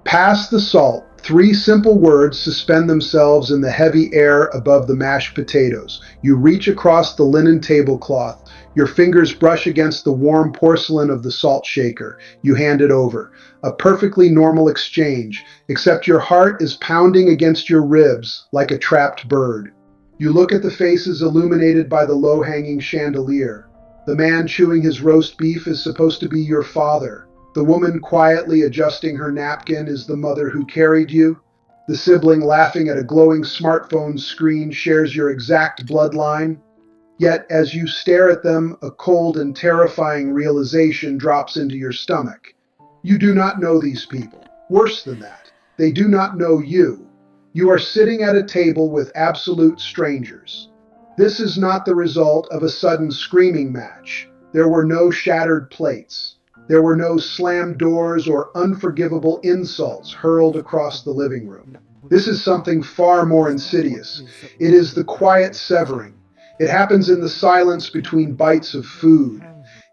Pass the salt. Three simple words suspend themselves in the heavy air above the mashed potatoes. You reach across the linen tablecloth. Your fingers brush against the warm porcelain of the salt shaker. You hand it over. A perfectly normal exchange, except your heart is pounding against your ribs like a trapped bird. You look at the faces illuminated by the low-hanging chandelier. The man chewing his roast beef is supposed to be your father. The woman quietly adjusting her napkin is the mother who carried you. The sibling laughing at a glowing smartphone screen shares your exact bloodline. Yet, as you stare at them, a cold and terrifying realization drops into your stomach. You do not know these people. Worse than that, they do not know you. You are sitting at a table with absolute strangers. This is not the result of a sudden screaming match. There were no shattered plates. There were no slammed doors or unforgivable insults hurled across the living room. This is something far more insidious. It is the quiet severing. It happens in the silence between bites of food.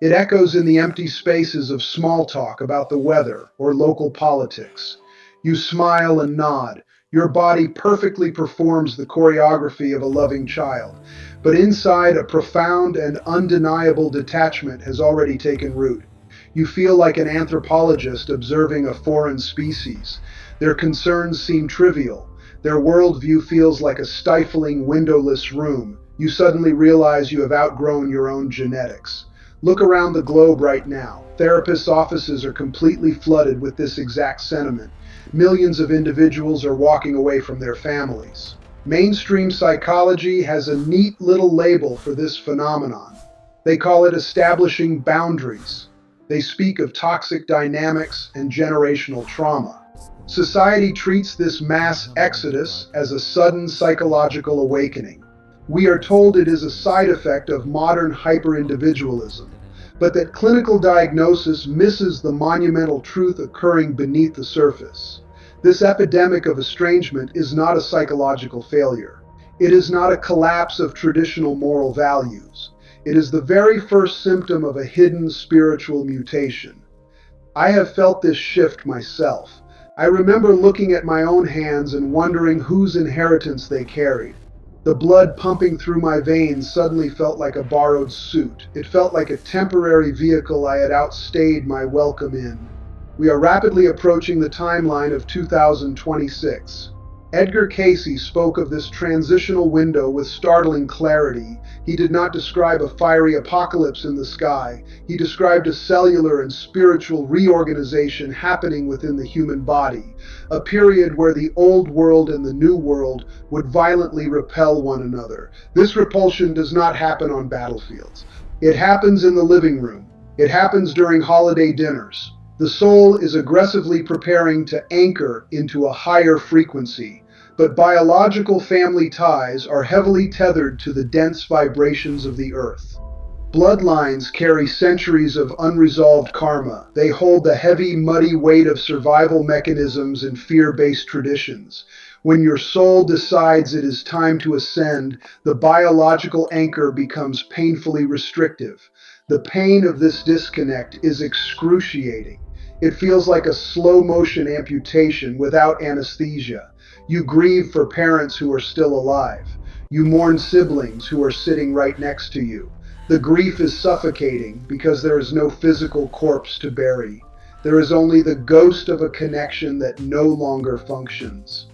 It echoes in the empty spaces of small talk about the weather or local politics. You smile and nod. Your body perfectly performs the choreography of a loving child. But inside, a profound and undeniable detachment has already taken root. You feel like an anthropologist observing a foreign species. Their concerns seem trivial. Their worldview feels like a stifling, windowless room. You suddenly realize you have outgrown your own genetics. Look around the globe right now. Therapists' offices are completely flooded with this exact sentiment. Millions of individuals are walking away from their families. Mainstream psychology has a neat little label for this phenomenon. They call it establishing boundaries. They speak of toxic dynamics and generational trauma. Society treats this mass exodus as a sudden psychological awakening. We are told it is a side effect of modern hyper-individualism, but that clinical diagnosis misses the monumental truth occurring beneath the surface. This epidemic of estrangement is not a psychological failure. It is not a collapse of traditional moral values. It is the very first symptom of a hidden spiritual mutation. I have felt this shift myself. I remember looking at my own hands and wondering whose inheritance they carried. The blood pumping through my veins suddenly felt like a borrowed suit. It felt like a temporary vehicle I had outstayed my welcome in. We are rapidly approaching the timeline of 2026. Edgar Cayce spoke of this transitional window with startling clarity. He did not describe a fiery apocalypse in the sky. He described a cellular and spiritual reorganization happening within the human body, a period where the old world and the new world would violently repel one another. This repulsion does not happen on battlefields. It happens in the living room. It happens during holiday dinners. The soul is aggressively preparing to anchor into a higher frequency, but biological family ties are heavily tethered to the dense vibrations of the earth. Bloodlines carry centuries of unresolved karma. They hold the heavy, muddy weight of survival mechanisms and fear-based traditions. When your soul decides it is time to ascend, the biological anchor becomes painfully restrictive. The pain of this disconnect is excruciating. It feels like a slow-motion amputation without anesthesia. You grieve for parents who are still alive. You mourn siblings who are sitting right next to you. The grief is suffocating because there is no physical corpse to bury. There is only the ghost of a connection that no longer functions.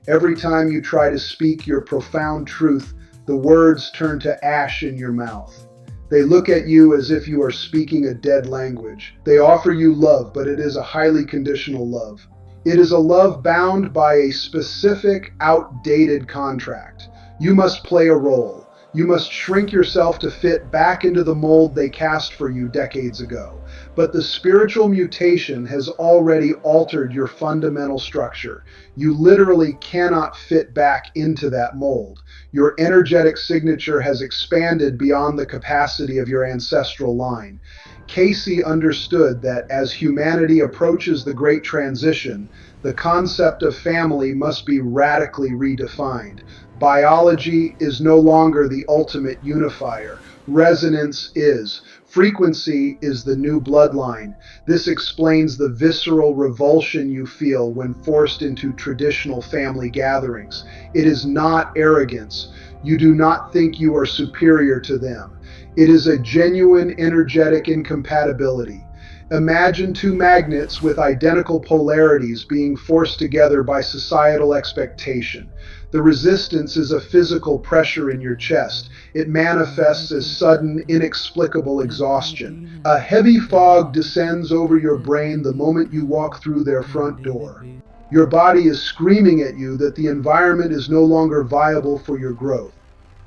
Every time you try to speak your profound truth, the words turn to ash in your mouth. They look at you as if you are speaking a dead language. They offer you love, but it is a highly conditional love. It is a love bound by a specific, outdated contract. You must play a role. You must shrink yourself to fit back into the mold they cast for you decades ago. But the spiritual mutation has already altered your fundamental structure. You literally cannot fit back into that mold. Your energetic signature has expanded beyond the capacity of your ancestral line. Cayce understood that as humanity approaches the Great Transition, the concept of family must be radically redefined. Biology is no longer the ultimate unifier. Resonance is. Frequency is the new bloodline. This explains the visceral revulsion you feel when forced into traditional family gatherings. It is not arrogance. You do not think you are superior to them. It is a genuine energetic incompatibility. Imagine two magnets with identical polarities being forced together by societal expectation. The resistance is a physical pressure in your chest. It manifests as sudden, inexplicable exhaustion. A heavy fog descends over your brain the moment you walk through their front door. Your body is screaming at you that the environment is no longer viable for your growth.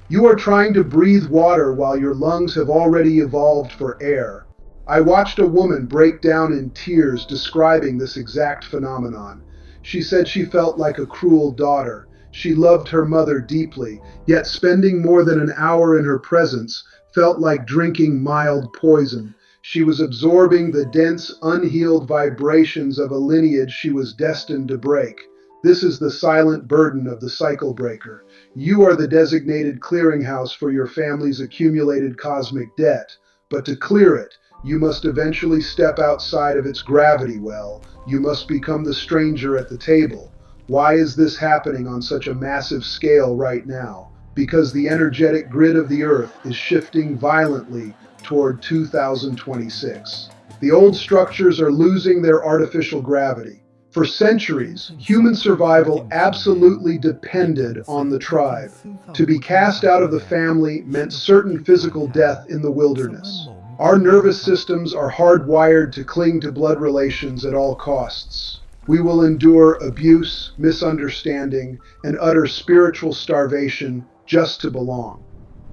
You are trying to breathe water while your lungs have already evolved for air. I watched a woman break down in tears describing this exact phenomenon. She said she felt like a cruel daughter. She loved her mother deeply, yet spending more than an hour in her presence felt like drinking mild poison. She was absorbing the dense, unhealed vibrations of a lineage she was destined to break. This is the silent burden of the cycle breaker. You are the designated clearinghouse for your family's accumulated cosmic debt, but to clear it, you must eventually step outside of its gravity well. You must become the stranger at the table. Why is this happening on such a massive scale right now? Because the energetic grid of the Earth is shifting violently toward 2026. The old structures are losing their artificial gravity. For centuries, human survival absolutely depended on the tribe. To be cast out of the family meant certain physical death in the wilderness. Our nervous systems are hardwired to cling to blood relations at all costs. We will endure abuse, misunderstanding, and utter spiritual starvation just to belong.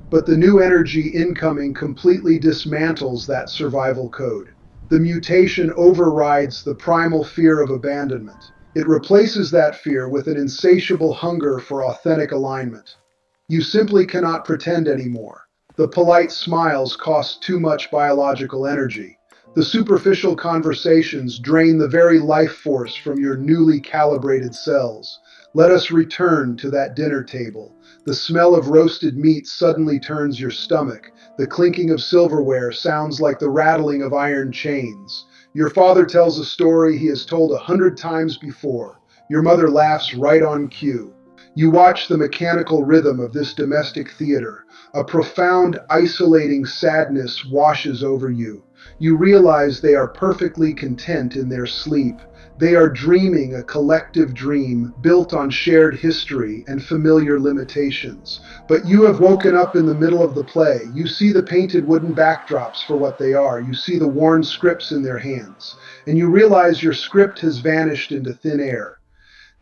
But the new energy incoming completely dismantles that survival code. The mutation overrides the primal fear of abandonment. It replaces that fear with an insatiable hunger for authentic alignment. You simply cannot pretend anymore. The polite smiles cost too much biological energy. The superficial conversations drain the very life force from your newly calibrated cells. Let us return to that dinner table. The smell of roasted meat suddenly turns your stomach. The clinking of silverware sounds like the rattling of iron chains. Your father tells a story he has told 100 times before. Your mother laughs right on cue. You watch the mechanical rhythm of this domestic theater. A profound, isolating sadness washes over you. You realize they are perfectly content in their sleep. They are dreaming a collective dream built on shared history and familiar limitations. But you have woken up in the middle of the play. You see the painted wooden backdrops for what they are. You see the worn scripts in their hands. And you realize your script has vanished into thin air.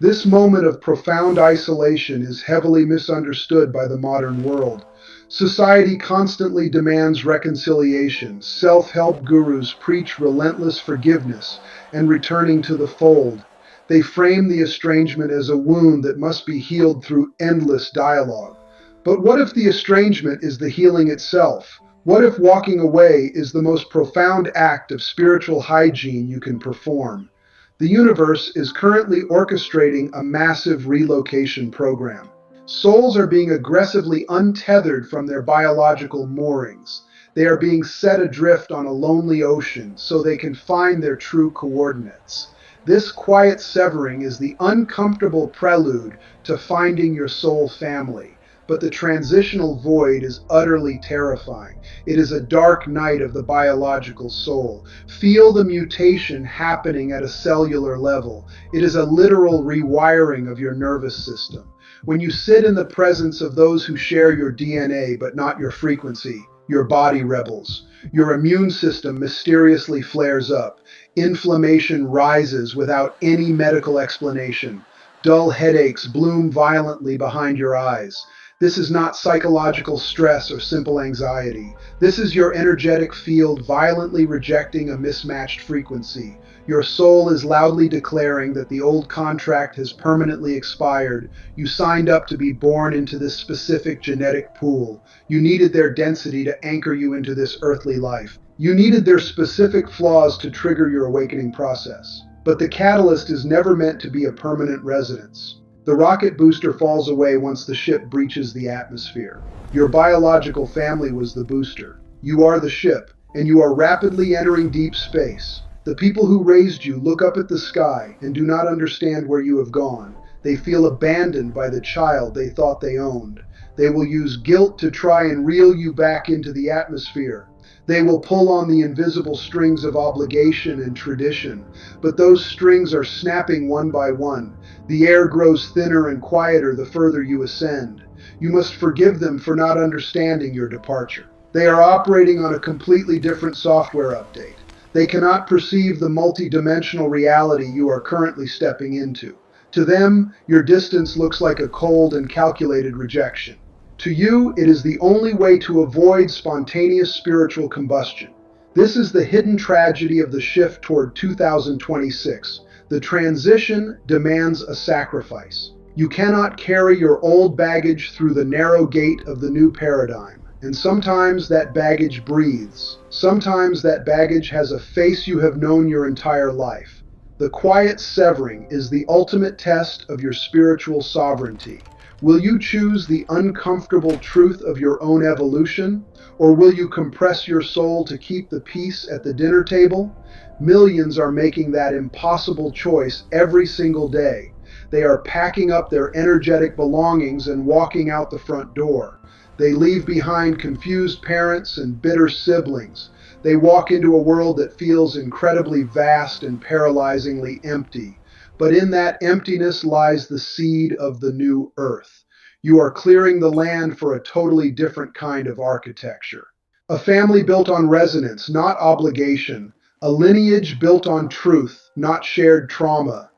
This moment of profound isolation is heavily misunderstood by the modern world. Society constantly demands reconciliation. Self-help gurus preach relentless forgiveness and returning to the fold. They frame the estrangement as a wound that must be healed through endless dialogue. But what if the estrangement is the healing itself? What if walking away is the most profound act of spiritual hygiene you can perform? The universe is currently orchestrating a massive relocation program. Souls are being aggressively untethered from their biological moorings. They are being set adrift on a lonely ocean so they can find their true coordinates. This quiet severing is the uncomfortable prelude to finding your soul family. But the transitional void is utterly terrifying. It is a dark night of the biological soul. Feel the mutation happening at a cellular level. It is a literal rewiring of your nervous system. When you sit in the presence of those who share your DNA but not your frequency, your body rebels. Your immune system mysteriously flares up. Inflammation rises without any medical explanation. Dull headaches bloom violently behind your eyes. This is not psychological stress or simple anxiety. This is your energetic field violently rejecting a mismatched frequency. Your soul is loudly declaring that the old contract has permanently expired. You signed up to be born into this specific genetic pool. You needed their density to anchor you into this earthly life. You needed their specific flaws to trigger your awakening process. But the catalyst is never meant to be a permanent residence. The rocket booster falls away once the ship breaches the atmosphere. Your biological family was the booster. You are the ship, and you are rapidly entering deep space. The people who raised you look up at the sky and do not understand where you have gone. They feel abandoned by the child they thought they owned. They will use guilt to try and reel you back into the atmosphere. They will pull on the invisible strings of obligation and tradition, but those strings are snapping one by one. The air grows thinner and quieter the further you ascend. You must forgive them for not understanding your departure. They are operating on a completely different software update. They cannot perceive the multi-dimensional reality you are currently stepping into. To them, your distance looks like a cold and calculated rejection. To you, it is the only way to avoid spontaneous spiritual combustion. This is the hidden tragedy of the shift toward 2026. The transition demands a sacrifice. You cannot carry your old baggage through the narrow gate of the new paradigm. And sometimes that baggage breathes. Sometimes that baggage has a face you have known your entire life. The quiet severing is the ultimate test of your spiritual sovereignty. Will you choose the uncomfortable truth of your own evolution? Or will you compress your soul to keep the peace at the dinner table? Millions are making that impossible choice every single day. They are packing up their energetic belongings and walking out the front door. They leave behind confused parents and bitter siblings. They walk into a world that feels incredibly vast and paralyzingly empty. But in that emptiness lies the seed of the new earth. You are clearing the land for a totally different kind of architecture. A family built on resonance, not obligation. A lineage built on truth, not shared trauma.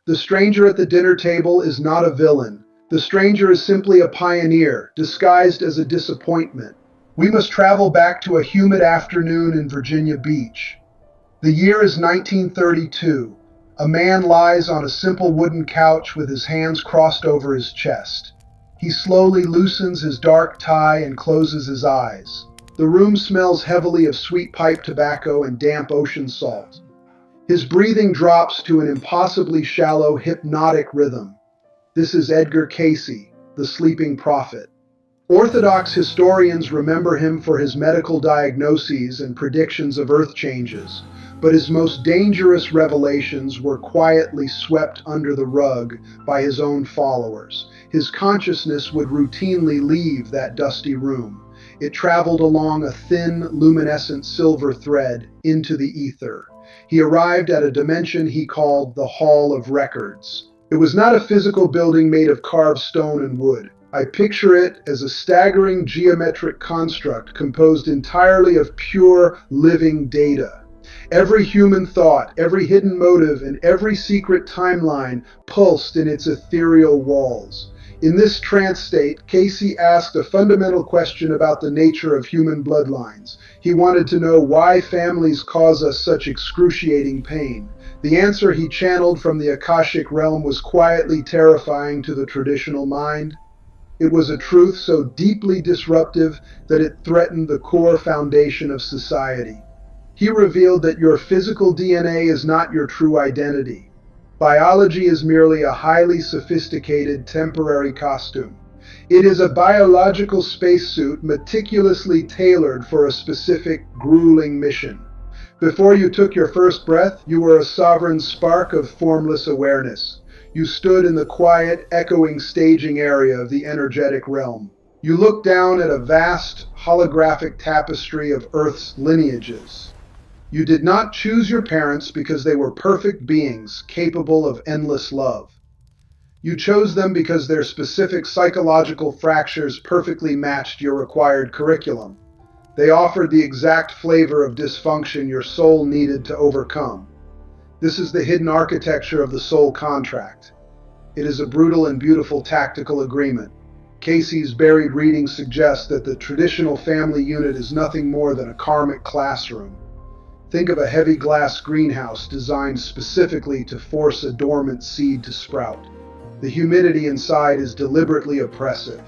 The stranger at the dinner table is not a villain. The stranger is simply a pioneer, disguised as a disappointment. We must travel back to a humid afternoon in Virginia Beach. The year is 1932. A man lies on a simple wooden couch with his hands crossed over his chest. He slowly loosens his dark tie and closes his eyes. The room smells heavily of sweet pipe tobacco and damp ocean salt. His breathing drops to an impossibly shallow, hypnotic rhythm. This is Edgar Cayce, the sleeping prophet. Orthodox historians remember him for his medical diagnoses and predictions of earth changes, but his most dangerous revelations were quietly swept under the rug by his own followers. His consciousness would routinely leave that dusty room. It traveled along a thin, luminescent silver thread into the ether. He arrived at a dimension he called the Hall of Records. It was not a physical building made of carved stone and wood. I picture it as a staggering geometric construct composed entirely of pure, living data. Every human thought, every hidden motive, and every secret timeline pulsed in its ethereal walls. In this trance state, Cayce asked a fundamental question about the nature of human bloodlines. He wanted to know why families cause us such excruciating pain. The answer he channeled from the Akashic realm was quietly terrifying to the traditional mind. It was a truth so deeply disruptive that it threatened the core foundation of society. He revealed that your physical DNA is not your true identity. Biology is merely a highly sophisticated temporary costume. It is a biological spacesuit meticulously tailored for a specific, grueling mission. Before you took your first breath, you were a sovereign spark of formless awareness. You stood in the quiet, echoing staging area of the energetic realm. You looked down at a vast, holographic tapestry of Earth's lineages. You did not choose your parents because they were perfect beings capable of endless love. You chose them because their specific psychological fractures perfectly matched your required curriculum. They offered the exact flavor of dysfunction your soul needed to overcome. This is the hidden architecture of the soul contract. It is a brutal and beautiful tactical agreement. Cayce's buried reading suggests that the traditional family unit is nothing more than a karmic classroom. Think of a heavy glass greenhouse designed specifically to force a dormant seed to sprout. The humidity inside is deliberately oppressive.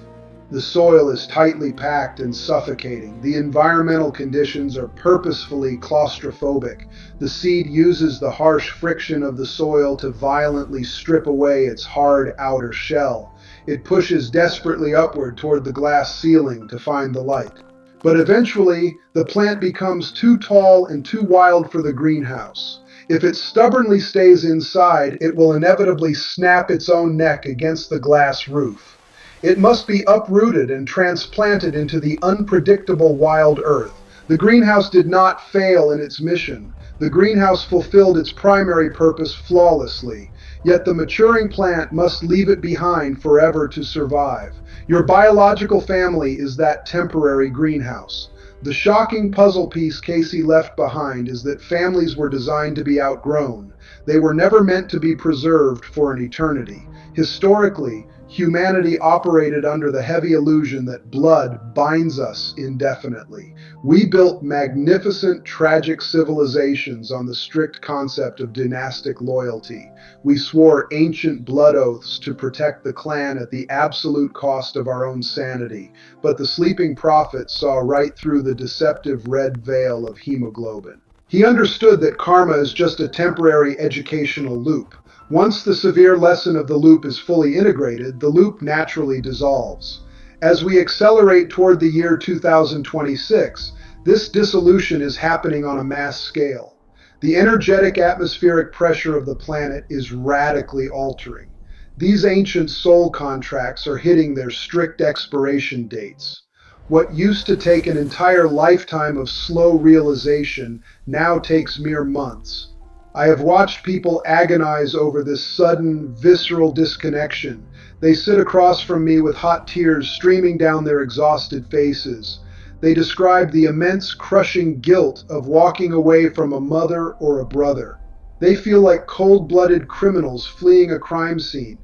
The soil is tightly packed and suffocating. The environmental conditions are purposefully claustrophobic. The seed uses the harsh friction of the soil to violently strip away its hard outer shell. It pushes desperately upward toward the glass ceiling to find the light. But eventually, the plant becomes too tall and too wild for the greenhouse. If it stubbornly stays inside, it will inevitably snap its own neck against the glass roof. It must be uprooted and transplanted into the unpredictable wild earth. The greenhouse did not fail in its mission. The greenhouse fulfilled its primary purpose flawlessly. Yet the maturing plant must leave it behind forever to survive. Your biological family is that temporary greenhouse. The shocking puzzle piece Cayce left behind is that families were designed to be outgrown. They were never meant to be preserved for an eternity. Historically, humanity operated under the heavy illusion that blood binds us indefinitely. We built magnificent, tragic civilizations on the strict concept of dynastic loyalty. We swore ancient blood oaths to protect the clan at the absolute cost of our own sanity. But the sleeping prophet saw right through the deceptive red veil of hemoglobin. He understood that karma is just a temporary educational loop. Once the severe lesson of the loop is fully integrated, the loop naturally dissolves. As we accelerate toward the year 2026, this dissolution is happening on a mass scale. The energetic atmospheric pressure of the planet is radically altering. These ancient soul contracts are hitting their strict expiration dates. What used to take an entire lifetime of slow realization now takes mere months. I have watched people agonize over this sudden, visceral disconnection. They sit across from me with hot tears streaming down their exhausted faces. They describe the immense, crushing guilt of walking away from a mother or a brother. They feel like cold-blooded criminals fleeing a crime scene.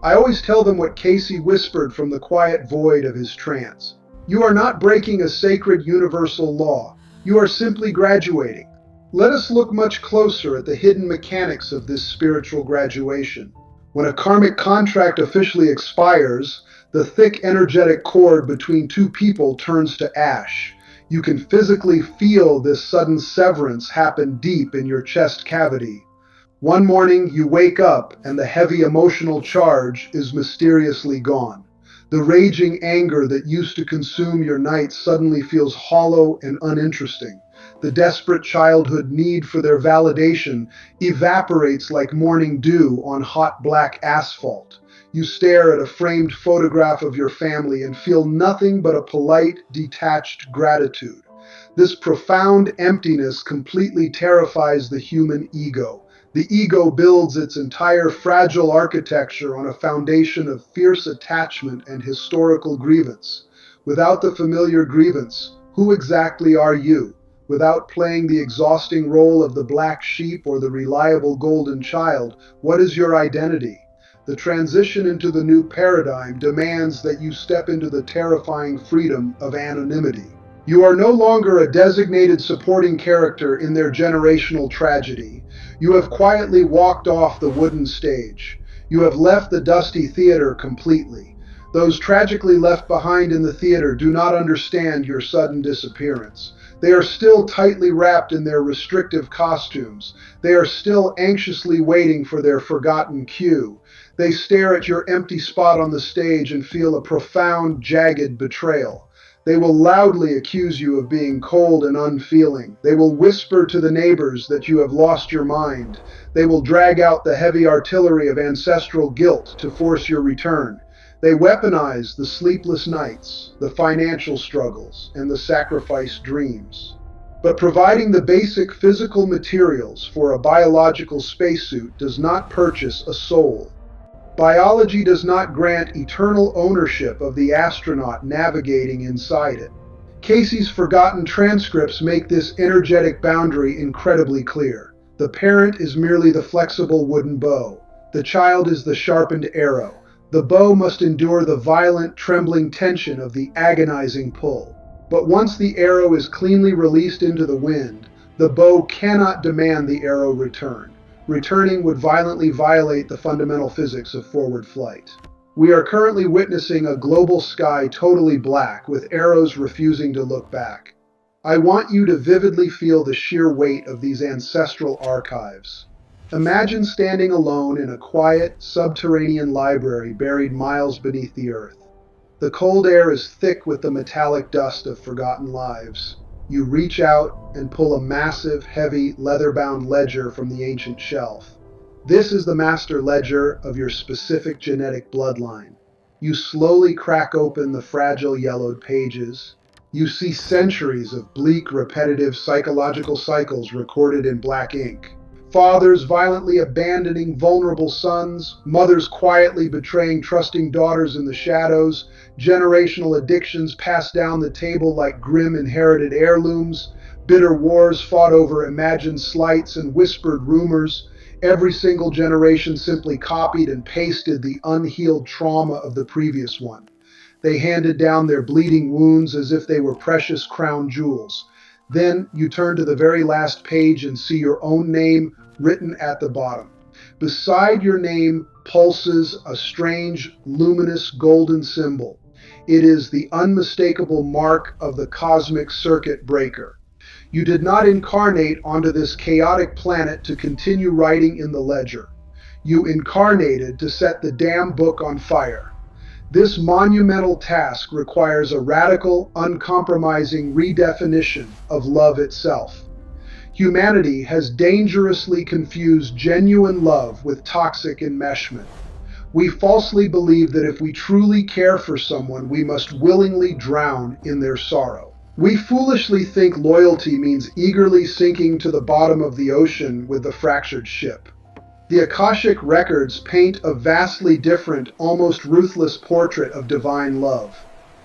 I always tell them what Cayce whispered from the quiet void of his trance. You are not breaking a sacred universal law. You are simply graduating. Let us look much closer at the hidden mechanics of this spiritual graduation. When a karmic contract officially expires, the thick energetic cord between two people turns to ash. You can physically feel this sudden severance happen deep in your chest cavity. One morning you wake up and the heavy emotional charge is mysteriously gone. The raging anger that used to consume your nights suddenly feels hollow and uninteresting. The desperate childhood need for their validation evaporates like morning dew on hot black asphalt. You stare at a framed photograph of your family and feel nothing but a polite, detached gratitude. This profound emptiness completely terrifies the human ego. The ego builds its entire fragile architecture on a foundation of fierce attachment and historical grievance. Without the familiar grievance, who exactly are you? Without playing the exhausting role of the black sheep or the reliable golden child, what is your identity? The transition into the new paradigm demands that you step into the terrifying freedom of anonymity. You are no longer a designated supporting character in their generational tragedy. You have quietly walked off the wooden stage. You have left the dusty theater completely. Those tragically left behind in the theater do not understand your sudden disappearance. They are still tightly wrapped in their restrictive costumes. They are still anxiously waiting for their forgotten cue. They stare at your empty spot on the stage and feel a profound, jagged betrayal. They will loudly accuse you of being cold and unfeeling. They will whisper to the neighbors that you have lost your mind. They will drag out the heavy artillery of ancestral guilt to force your return. They weaponize the sleepless nights, the financial struggles, and the sacrificed dreams. But providing the basic physical materials for a biological spacesuit does not purchase a soul. Biology does not grant eternal ownership of the astronaut navigating inside it. Cayce's forgotten transcripts make this energetic boundary incredibly clear. The parent is merely the flexible wooden bow. The child is the sharpened arrow. The bow must endure the violent, trembling tension of the agonizing pull. But once the arrow is cleanly released into the wind, the bow cannot demand the arrow return. Returning would violently violate the fundamental physics of forward flight. We are currently witnessing a global sky totally black, with arrows refusing to look back. I want you to vividly feel the sheer weight of these ancestral archives. Imagine standing alone in a quiet, subterranean library buried miles beneath the earth. The cold air is thick with the metallic dust of forgotten lives. You reach out and pull a massive, heavy, leather-bound ledger from the ancient shelf. This is the master ledger of your specific genetic bloodline. You slowly crack open the fragile yellowed pages. You see centuries of bleak, repetitive psychological cycles recorded in black ink. Fathers violently abandoning vulnerable sons, mothers quietly betraying trusting daughters in the shadows, generational addictions passed down the table like grim inherited heirlooms, bitter wars fought over imagined slights and whispered rumors. Every single generation simply copied and pasted the unhealed trauma of the previous one. They handed down their bleeding wounds as if they were precious crown jewels. Then you turn to the very last page and see your own name written at the bottom. Beside your name pulses a strange, luminous golden symbol. It is the unmistakable mark of the cosmic circuit breaker. You did not incarnate onto this chaotic planet to continue writing in the ledger. You incarnated to set the damn book on fire. This monumental task requires a radical, uncompromising redefinition of love itself. Humanity has dangerously confused genuine love with toxic enmeshment. We falsely believe that if we truly care for someone, we must willingly drown in their sorrow. We foolishly think loyalty means eagerly sinking to the bottom of the ocean with the fractured ship. The Akashic records paint a vastly different, almost ruthless portrait of divine love.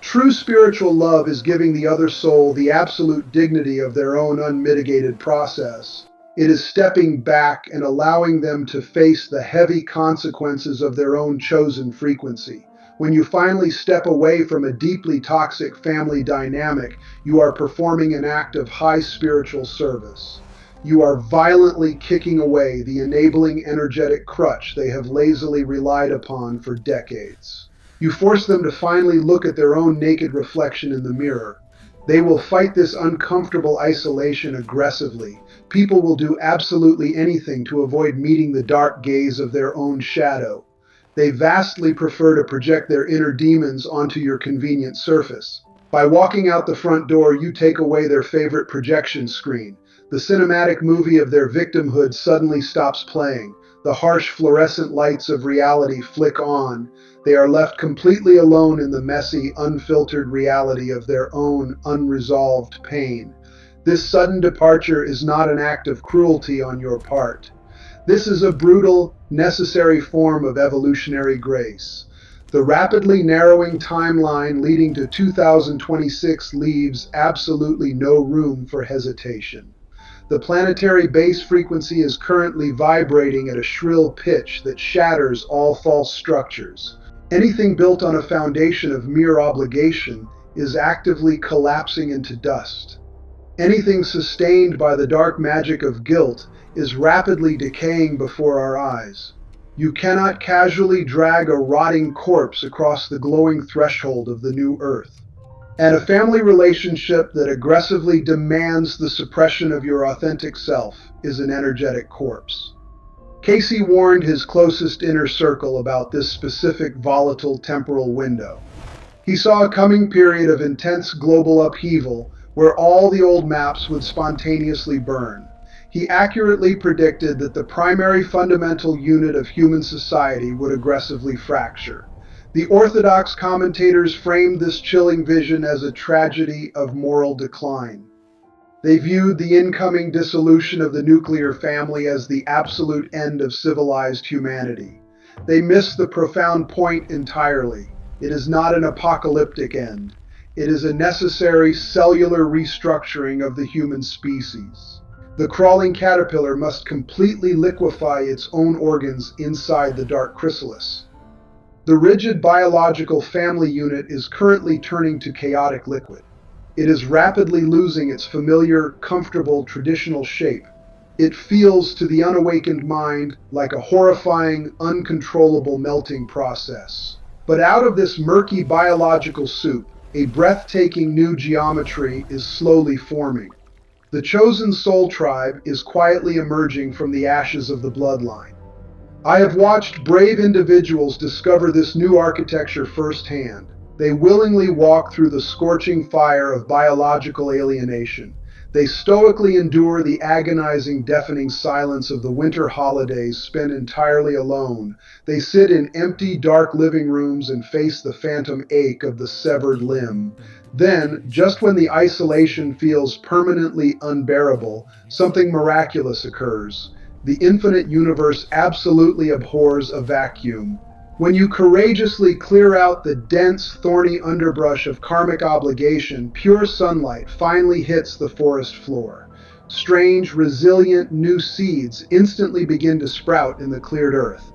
True spiritual love is giving the other soul the absolute dignity of their own unmitigated process. It is stepping back and allowing them to face the heavy consequences of their own chosen frequency. When you finally step away from a deeply toxic family dynamic, you are performing an act of high spiritual service. You are violently kicking away the enabling energetic crutch they have lazily relied upon for decades. You force them to finally look at their own naked reflection in the mirror. They will fight this uncomfortable isolation aggressively. People will do absolutely anything to avoid meeting the dark gaze of their own shadow. They vastly prefer to project their inner demons onto your convenient surface. By walking out the front door, you take away their favorite projection screen. The cinematic movie of their victimhood suddenly stops playing. The harsh fluorescent lights of reality flick on. They are left completely alone in the messy, unfiltered reality of their own unresolved pain. This sudden departure is not an act of cruelty on your part. This is a brutal, necessary form of evolutionary grace. The rapidly narrowing timeline leading to 2026 leaves absolutely no room for hesitation. The planetary base frequency is currently vibrating at a shrill pitch that shatters all false structures. Anything built on a foundation of mere obligation is actively collapsing into dust. Anything sustained by the dark magic of guilt is rapidly decaying before our eyes. You cannot casually drag a rotting corpse across the glowing threshold of the new earth. And a family relationship that aggressively demands the suppression of your authentic self is an energetic corpse. Cayce warned his closest inner circle about this specific volatile temporal window. He saw a coming period of intense global upheaval where all the old maps would spontaneously burn. He accurately predicted that the primary fundamental unit of human society would aggressively fracture. The orthodox commentators framed this chilling vision as a tragedy of moral decline. They viewed the incoming dissolution of the nuclear family as the absolute end of civilized humanity. They missed the profound point entirely. It is not an apocalyptic end. It is a necessary cellular restructuring of the human species. The crawling caterpillar must completely liquefy its own organs inside the dark chrysalis. The rigid biological family unit is currently turning to chaotic liquid. It is rapidly losing its familiar, comfortable, traditional shape. It feels to the unawakened mind like a horrifying, uncontrollable melting process. But out of this murky biological soup, a breathtaking new geometry is slowly forming. The chosen soul tribe is quietly emerging from the ashes of the bloodline. I have watched brave individuals discover this new architecture firsthand. They willingly walk through the scorching fire of biological alienation. They stoically endure the agonizing, deafening silence of the winter holidays spent entirely alone. They sit in empty, dark living rooms and face the phantom ache of the severed limb. Then, just when the isolation feels permanently unbearable, something miraculous occurs. The infinite universe absolutely abhors a vacuum. When you courageously clear out the dense, thorny underbrush of karmic obligation, pure sunlight finally hits the forest floor. Strange, resilient, new seeds instantly begin to sprout in the cleared earth.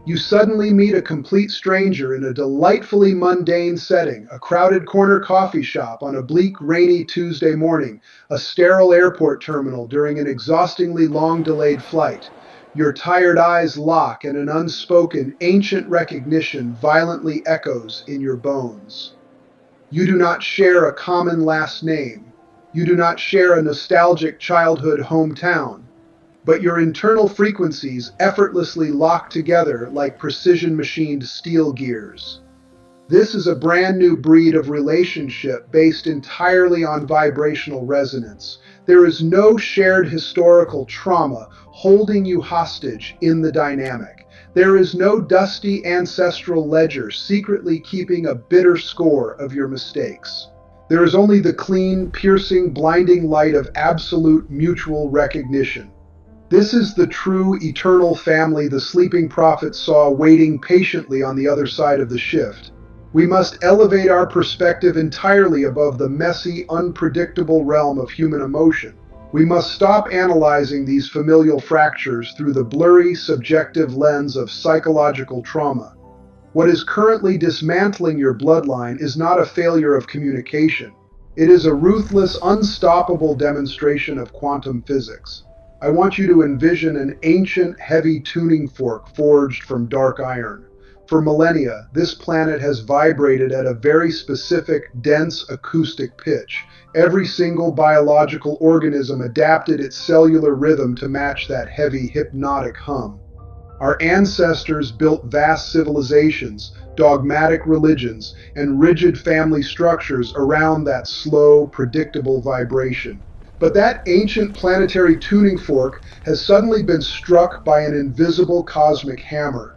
You suddenly meet a complete stranger in a delightfully mundane setting, a crowded corner coffee shop on a bleak, rainy Tuesday morning, a sterile airport terminal during an exhaustingly long-delayed flight. Your tired eyes lock and an unspoken, ancient recognition violently echoes in your bones. You do not share a common last name. You do not share a nostalgic childhood hometown. But your internal frequencies effortlessly lock together like precision-machined steel gears. This is a brand new breed of relationship based entirely on vibrational resonance. There is no shared historical trauma holding you hostage in the dynamic. There is no dusty ancestral ledger secretly keeping a bitter score of your mistakes. There is only the clean, piercing, blinding light of absolute mutual recognition. This is the true, eternal family the sleeping prophet saw waiting patiently on the other side of the shift. We must elevate our perspective entirely above the messy, unpredictable realm of human emotion. We must stop analyzing these familial fractures through the blurry, subjective lens of psychological trauma. What is currently dismantling your bloodline is not a failure of communication. It is a ruthless, unstoppable demonstration of quantum physics. I want you to envision an ancient, heavy tuning fork forged from dark iron. For millennia, this planet has vibrated at a very specific, dense acoustic pitch. Every single biological organism adapted its cellular rhythm to match that heavy, hypnotic hum. Our ancestors built vast civilizations, dogmatic religions, and rigid family structures around that slow, predictable vibration. But that ancient planetary tuning fork has suddenly been struck by an invisible cosmic hammer.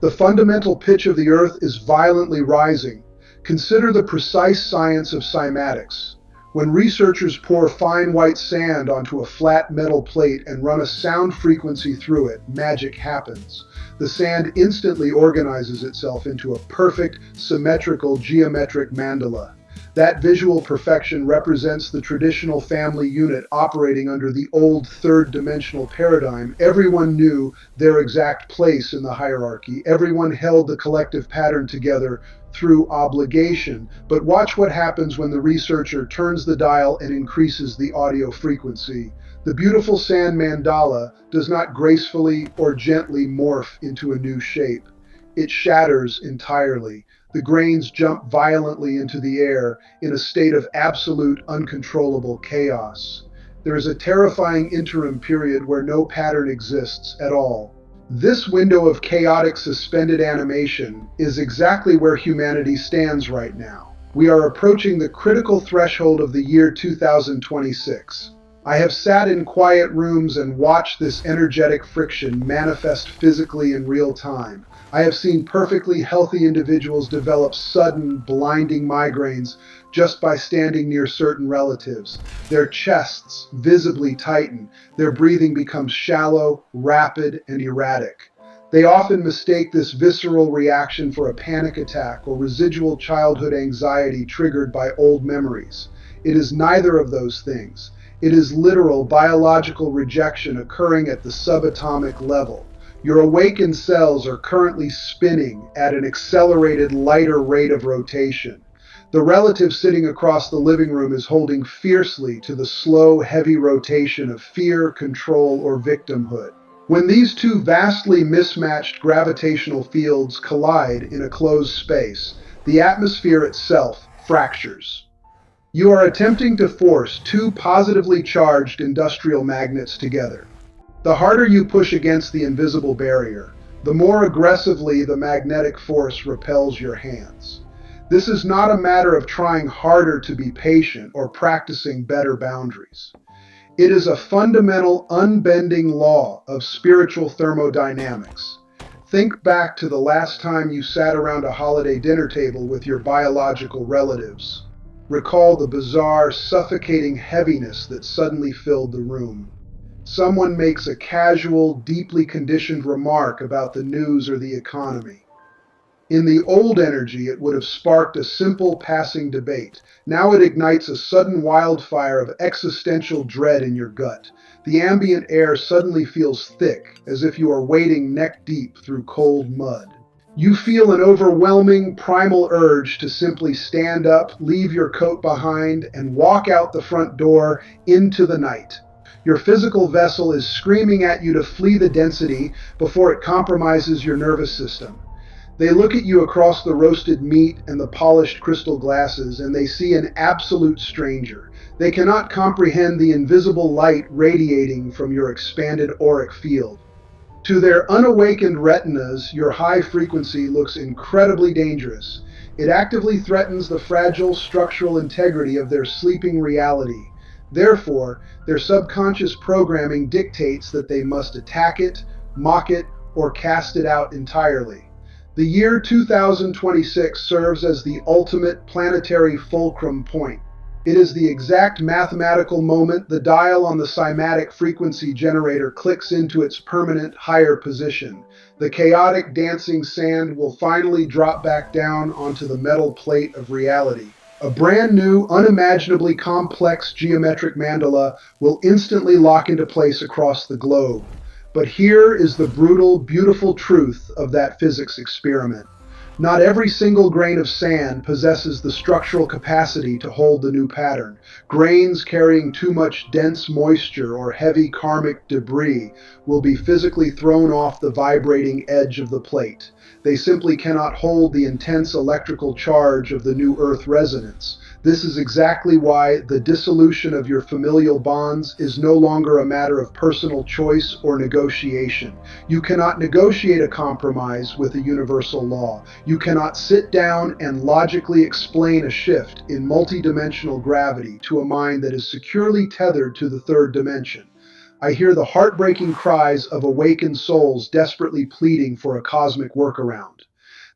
The fundamental pitch of the Earth is violently rising. Consider the precise science of cymatics. When researchers pour fine white sand onto a flat metal plate and run a sound frequency through it, magic happens. The sand instantly organizes itself into a perfect, symmetrical, geometric mandala. That visual perfection represents the traditional family unit operating under the old third-dimensional paradigm. Everyone knew their exact place in the hierarchy. Everyone held the collective pattern together through obligation. But watch what happens when the researcher turns the dial and increases the audio frequency. The beautiful sand mandala does not gracefully or gently morph into a new shape. It shatters entirely. The grains jump violently into the air in a state of absolute, uncontrollable chaos. There is a terrifying interim period where no pattern exists at all. This window of chaotic suspended animation is exactly where humanity stands right now. We are approaching the critical threshold of the year 2026. I have sat in quiet rooms and watched this energetic friction manifest physically in real time. I have seen perfectly healthy individuals develop sudden, blinding migraines just by standing near certain relatives. Their chests visibly tighten, their breathing becomes shallow, rapid, and erratic. They often mistake this visceral reaction for a panic attack or residual childhood anxiety triggered by old memories. It is neither of those things. It is literal biological rejection occurring at the subatomic level. Your awakened cells are currently spinning at an accelerated, lighter rate of rotation. The relative sitting across the living room is holding fiercely to the slow, heavy rotation of fear, control, or victimhood. When these two vastly mismatched gravitational fields collide in a closed space, the atmosphere itself fractures. You are attempting to force two positively charged industrial magnets together. The harder you push against the invisible barrier, the more aggressively the magnetic force repels your hands. This is not a matter of trying harder to be patient or practicing better boundaries. It is a fundamental, unbending law of spiritual thermodynamics. Think back to the last time you sat around a holiday dinner table with your biological relatives. Recall the bizarre, suffocating heaviness that suddenly filled the room. Someone makes a casual, deeply conditioned remark about the news or the economy. In the old energy, it would have sparked a simple passing debate. Now it ignites a sudden wildfire of existential dread in your gut. The ambient air suddenly feels thick, as if you are wading neck deep through cold mud. You feel an overwhelming, primal urge to simply stand up, leave your coat behind, and walk out the front door into the night. Your physical vessel is screaming at you to flee the density before it compromises your nervous system. They look at you across the roasted meat and the polished crystal glasses, and they see an absolute stranger. They cannot comprehend the invisible light radiating from your expanded auric field. To their unawakened retinas, your high frequency looks incredibly dangerous. It actively threatens the fragile structural integrity of their sleeping reality. Therefore, their subconscious programming dictates that they must attack it, mock it, or cast it out entirely. The year 2026 serves as the ultimate planetary fulcrum point. It is the exact mathematical moment the dial on the cymatic frequency generator clicks into its permanent higher position. The chaotic dancing sand will finally drop back down onto the metal plate of reality. A brand new, unimaginably complex geometric mandala will instantly lock into place across the globe. But here is the brutal, beautiful truth of that physics experiment. Not every single grain of sand possesses the structural capacity to hold the new pattern. Grains carrying too much dense moisture or heavy karmic debris will be physically thrown off the vibrating edge of the plate. They simply cannot hold the intense electrical charge of the new Earth resonance. This is exactly why the dissolution of your familial bonds is no longer a matter of personal choice or negotiation. You cannot negotiate a compromise with a universal law. You cannot sit down and logically explain a shift in multidimensional gravity to a mind that is securely tethered to the third dimension. I hear the heartbreaking cries of awakened souls desperately pleading for a cosmic workaround.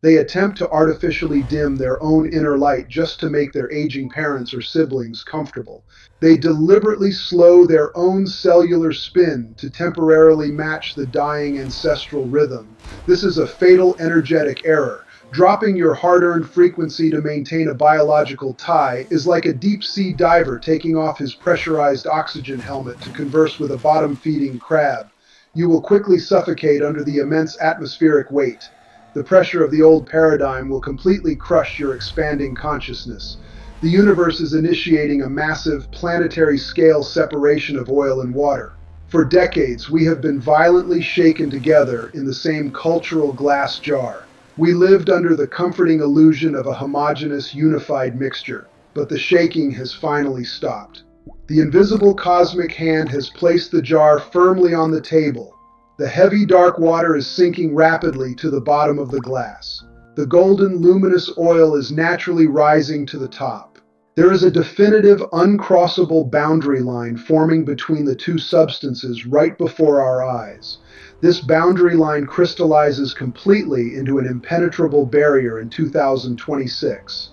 They attempt to artificially dim their own inner light just to make their aging parents or siblings comfortable. They deliberately slow their own cellular spin to temporarily match the dying ancestral rhythm. This is a fatal energetic error. Dropping your hard-earned frequency to maintain a biological tie is like a deep-sea diver taking off his pressurized oxygen helmet to converse with a bottom-feeding crab. You will quickly suffocate under the immense atmospheric weight. The pressure of the old paradigm will completely crush your expanding consciousness. The universe is initiating a massive, planetary-scale separation of oil and water. For decades, we have been violently shaken together in the same cultural glass jar. We lived under the comforting illusion of a homogeneous, unified mixture, but the shaking has finally stopped. The invisible cosmic hand has placed the jar firmly on the table. The heavy, dark water is sinking rapidly to the bottom of the glass. The golden, luminous oil is naturally rising to the top. There is a definitive, uncrossable boundary line forming between the two substances right before our eyes. This boundary line crystallizes completely into an impenetrable barrier in 2026.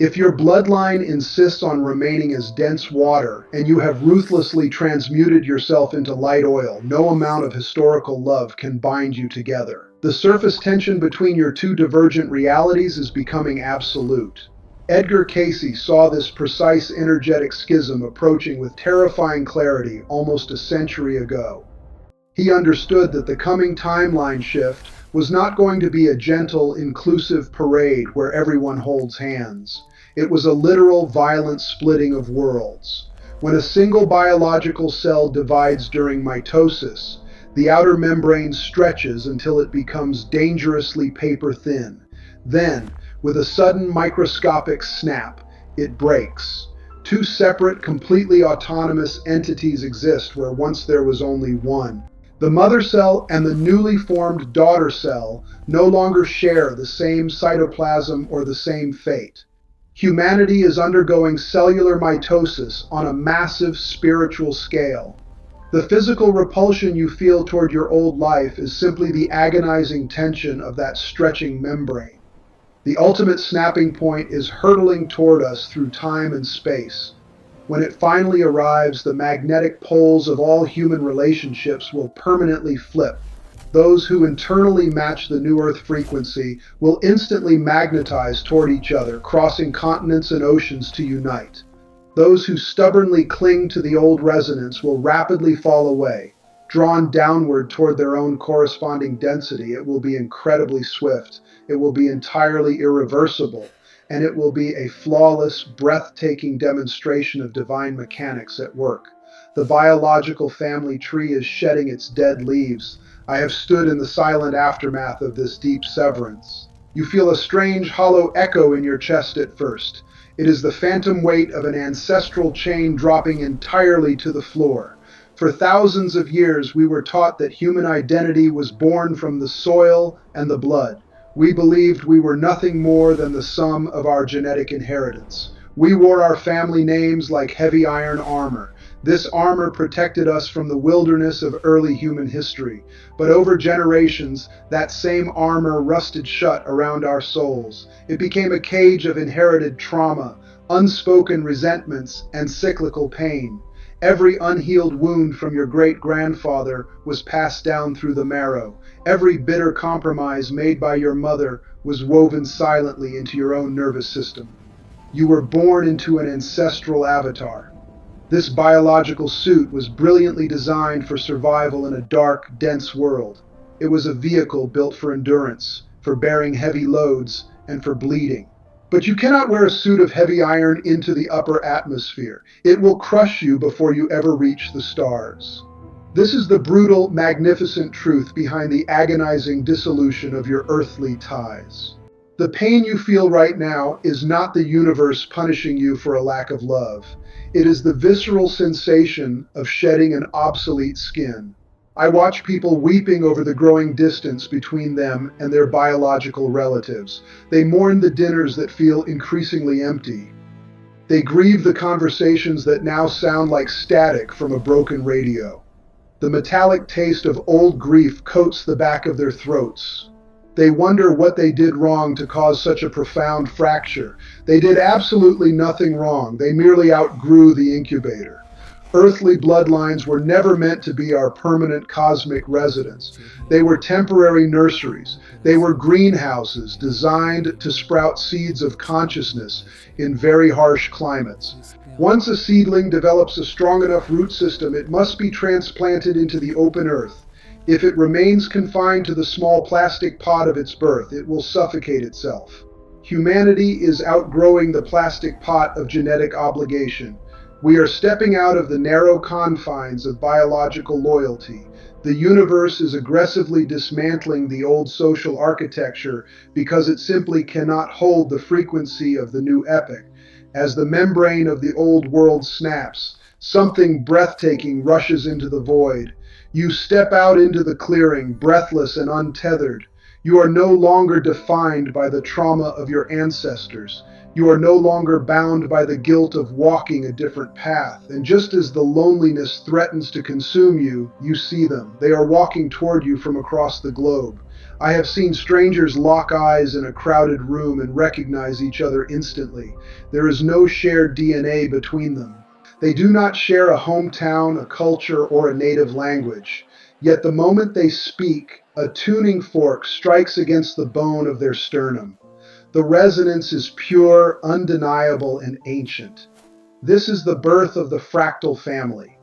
If your bloodline insists on remaining as dense water, and you have ruthlessly transmuted yourself into light oil, no amount of historical love can bind you together. The surface tension between your two divergent realities is becoming absolute. Edgar Cayce saw this precise energetic schism approaching with terrifying clarity almost a century ago. He understood that the coming timeline shift was not going to be a gentle, inclusive parade where everyone holds hands. It was a literal, violent splitting of worlds. When a single biological cell divides during mitosis, The outer membrane stretches until it becomes dangerously paper thin. Then, with a sudden microscopic snap, it breaks. Two separate, completely autonomous entities exist where once there was only one. The mother cell and the newly formed daughter cell no longer share the same cytoplasm or the same fate. Humanity is undergoing cellular mitosis on a massive spiritual scale. The physical repulsion you feel toward your old life is simply the agonizing tension of that stretching membrane. The ultimate snapping point is hurtling toward us through time and space. When it finally arrives, the magnetic poles of all human relationships will permanently flip. Those who internally match the new Earth frequency will instantly magnetize toward each other, crossing continents and oceans to unite. Those who stubbornly cling to the old resonance will rapidly fall away. Drawn downward toward their own corresponding density, it will be incredibly swift, it will be entirely irreversible, and it will be a flawless, breathtaking demonstration of divine mechanics at work. The biological family tree is shedding its dead leaves. I have stood in the silent aftermath of this deep severance. You feel a strange, hollow echo in your chest at first. It is the phantom weight of an ancestral chain dropping entirely to the floor. For thousands of years, we were taught that human identity was born from the soil and the blood. We believed we were nothing more than the sum of our genetic inheritance. We wore our family names like heavy iron armor. This armor protected us from the wilderness of early human history. But over generations, that same armor rusted shut around our souls. It became a cage of inherited trauma, unspoken resentments, and cyclical pain. Every unhealed wound from your great-grandfather was passed down through the marrow. Every bitter compromise made by your mother was woven silently into your own nervous system. You were born into an ancestral avatar. This biological suit was brilliantly designed for survival in a dark, dense world. It was a vehicle built for endurance, for bearing heavy loads, and for bleeding. But you cannot wear a suit of heavy iron into the upper atmosphere. It will crush you before you ever reach the stars. This is the brutal, magnificent truth behind the agonizing dissolution of your earthly ties. The pain you feel right now is not the universe punishing you for a lack of love. It is the visceral sensation of shedding an obsolete skin. I watch people weeping over the growing distance between them and their biological relatives. They mourn the dinners that feel increasingly empty. They grieve the conversations that now sound like static from a broken radio. The metallic taste of old grief coats the back of their throats. They wonder what they did wrong to cause such a profound fracture. They did absolutely nothing wrong. They merely outgrew the incubator. Earthly bloodlines were never meant to be our permanent cosmic residence. They were temporary nurseries. They were greenhouses designed to sprout seeds of consciousness in very harsh climates. Once a seedling develops a strong enough root system, it must be transplanted into the open earth. If it remains confined to the small plastic pot of its birth, it will suffocate itself. Humanity is outgrowing the plastic pot of genetic obligation. We are stepping out of the narrow confines of biological loyalty. The universe is aggressively dismantling the old social architecture because it simply cannot hold the frequency of the new epoch. As the membrane of the old world snaps, something breathtaking rushes into the void. You step out into the clearing, breathless and untethered. You are no longer defined by the trauma of your ancestors. You are no longer bound by the guilt of walking a different path. And just as the loneliness threatens to consume you, you see them. They are walking toward you from across the globe. I have seen strangers lock eyes in a crowded room and recognize each other instantly. There is no shared DNA between them. They do not share a hometown, a culture, or a native language. Yet the moment they speak, a tuning fork strikes against the bone of their sternum. The resonance is pure, undeniable, and ancient. This is the birth of the fractal family.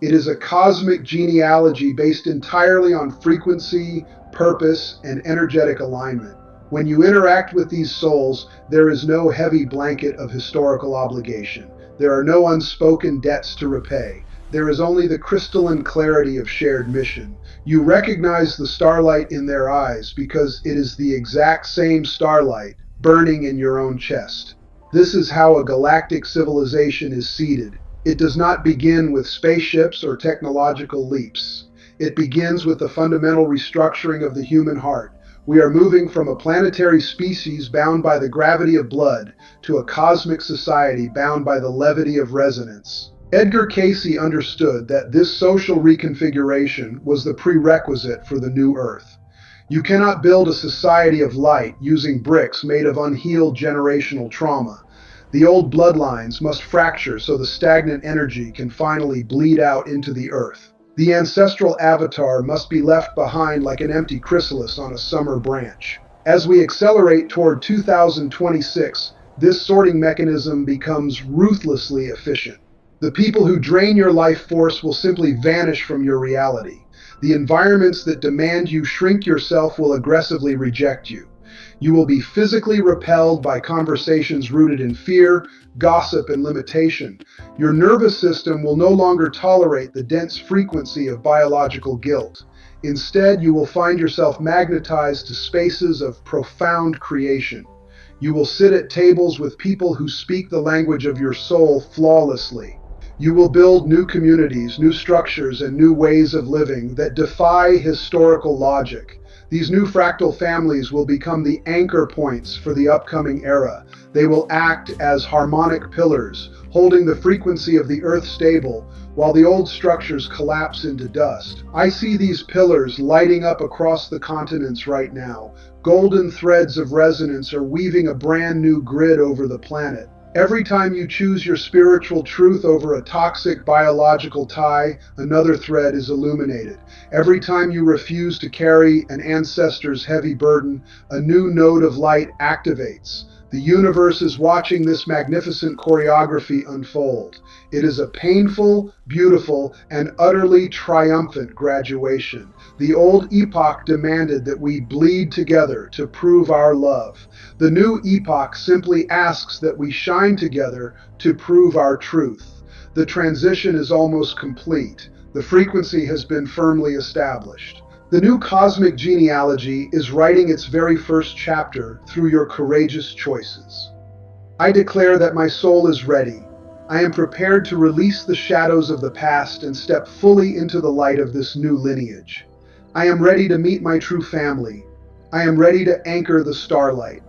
It is a cosmic genealogy based entirely on frequency, purpose, and energetic alignment. When you interact with these souls, there is no heavy blanket of historical obligation. There are no unspoken debts to repay. There is only the crystalline clarity of shared mission. You recognize the starlight in their eyes because it is the exact same starlight burning in your own chest. This is how a galactic civilization is seeded. It does not begin with spaceships or technological leaps. It begins with the fundamental restructuring of the human heart. We are moving from a planetary species bound by the gravity of blood to a cosmic society bound by the levity of resonance. Edgar Cayce understood that this social reconfiguration was the prerequisite for the new Earth. You cannot build a society of light using bricks made of unhealed generational trauma. The old bloodlines must fracture so the stagnant energy can finally bleed out into the earth. The ancestral avatar must be left behind like an empty chrysalis on a summer branch. As we accelerate toward 2026, this sorting mechanism becomes ruthlessly efficient. The people who drain your life force will simply vanish from your reality. The environments that demand you shrink yourself will aggressively reject you. You will be physically repelled by conversations rooted in fear, gossip, and limitation. Your nervous system will no longer tolerate the dense frequency of biological guilt. Instead, you will find yourself magnetized to spaces of profound creation. You will sit at tables with people who speak the language of your soul flawlessly. You will build new communities, new structures, and new ways of living that defy historical logic. These new fractal families will become the anchor points for the upcoming era. They will act as harmonic pillars, holding the frequency of the earth stable while the old structures collapse into dust. I see these pillars lighting up across the continents right now. Golden threads of resonance are weaving a brand new grid over the planet. Every time you choose your spiritual truth over a toxic biological tie, another thread is illuminated. Every time you refuse to carry an ancestor's heavy burden, a new node of light activates. The universe is watching this magnificent choreography unfold. It is a painful, beautiful, and utterly triumphant graduation. The old epoch demanded that we bleed together to prove our love. The new epoch simply asks that we shine together to prove our truth. The transition is almost complete. The frequency has been firmly established. The new cosmic genealogy is writing its very first chapter through your courageous choices. I declare that my soul is ready. I am prepared to release the shadows of the past and step fully into the light of this new lineage. I am ready to meet my true family. I am ready to anchor the starlight.